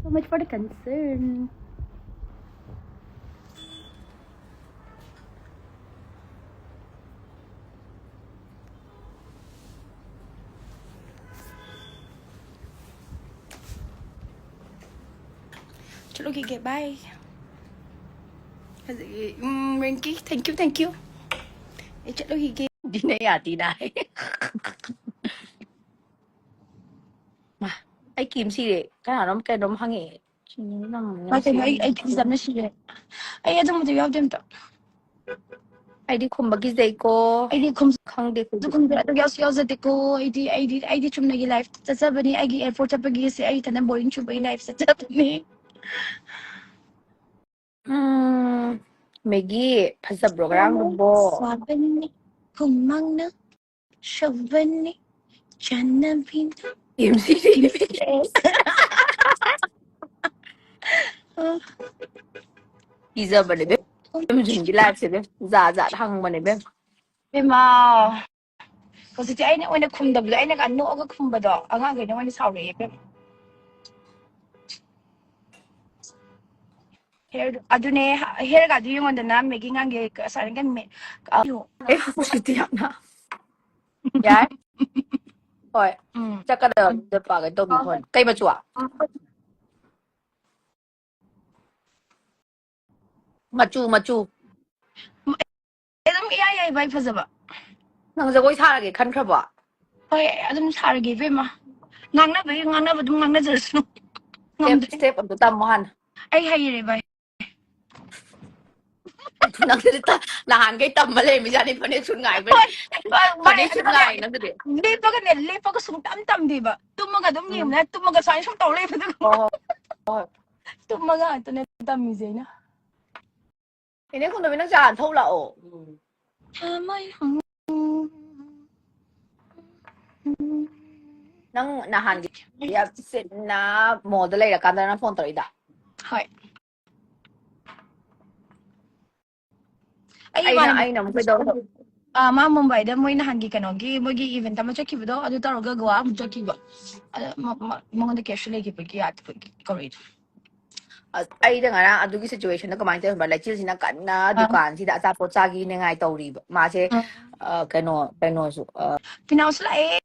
So much for the concern. Chalo kike, bye. Rinky, thank you. Chalo kike. Di na yati na. Ma, ay kim si de. Kana nom kay nom hangi. Ay kim dam na si de. Ay adong mo yaw dem ta. Ay di kumbagi zay ko. Ay di khang de ko. Kung dito yaw sa de ko. Ay di chum nagi life. Sa bani ay gi airport sa pagi si ay tanan boring chum bay life sa bani. Maggie, pasabro karang bo. Sabani, kumang na, shabani, chanabin. MC. Pizza ba nebe? Yung live sila. Za hang ba nebe? Bema. Kasi ti ay na wala kumdablo ay nag-ano og kumbado. Ang nga ganyan wala sorry. Hair adune hair ga di yung onda na making ang sa kan me. Eh positive na. Yeah. Oi. Chắc cái đó được vào cái tô bị hồn. Cây mà chua. Mà chu. Em ai vậy phải không? Nang giờ quay xa cái khăn khắp à? Ôi, em xa cái vậy mà. Ngang na đúng ngang na giờ. Step ở tâm mohan. Ai hay rồi vậy? Nang dito nahan kay tam mali mi jani panik sun ngai ba. Panik sun ngai nang dito. Li pa ka sung tam di ba? Tumaga dum nim na tumaga sa sung taw le pa ko. Tumaga ito na tam mi zay na. Ini kung namin nang saan thâu lậu. Nang nahan ya sit na model ay kanda na phone tawid da. Hoy. Ay na mo daw. Ma Mumbai da mo inahan gi kano gi mo gi event ma chaki do adu taro ga goa mo chaki ba. Mo ngon de cash le gi pagi at pagi correct. Ay da nga adugi situation na kamay tayo ba like sina kan na dukan si da sa pot sagi ni ngai tawri ba. Ma se kano su. Pinaus la eh.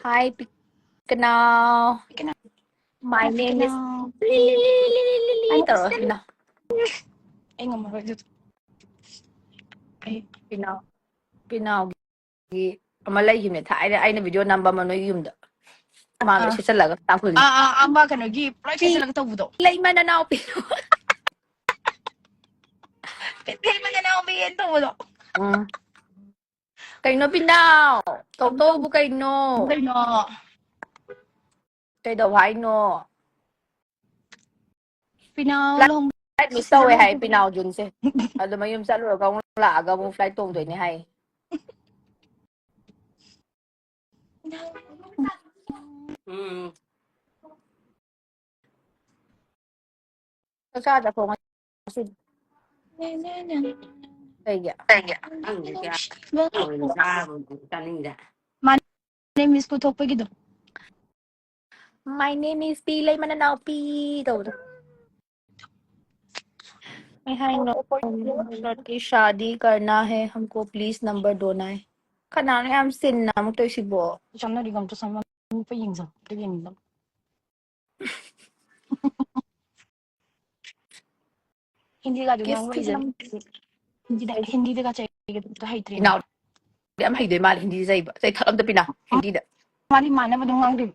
Hi, Picanao. My name is Lily. Taro na. Ay nga mo dito. Ay Pinao. Amalay yun eh. Ay na video number mo no yun da. Mami siya talaga tapos. Ang ba kano gi, right siya talaga tawo. Lay man na ako Pino. Lay man na ako biyen tawo. Kay no Pinao. Toto bu kay no. Kay no. Kay daw hay no. Pinao long flight mi tàu hay Pinao jun se. Ado mayum sa lo ka la aga mo flight tong doy ni hay. Sa da po kasi. Kaya. My name is Kutok Pagido. My name is Pilay Mananaw P. हाय लड़की की शादी करना है हमको please number दोना है खनाने हम सिन नाम तो इसी बो चन्ना रिगम तो समझ पे यिंग तो यिंग हिंदी का जो हिंदी का चाहिए तो हाई ट्रेन नाउ हम हाई दे माल हिंदी जाइब जाइ थलम तो पिना हिंदी दा माली माने बदुंग ngang they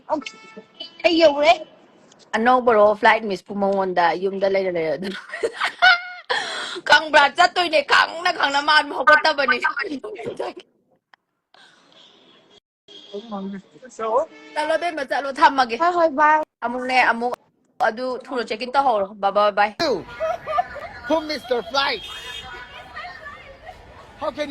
okay ay yo re ano bro flight miss pumonda yumda lay kang brat chatoy ne kang na man mo hogota ba ni talo be ma chalo thamage hoy bye amuk ne amuk adu thuro check in to ho bye bye Who missed their flight? How can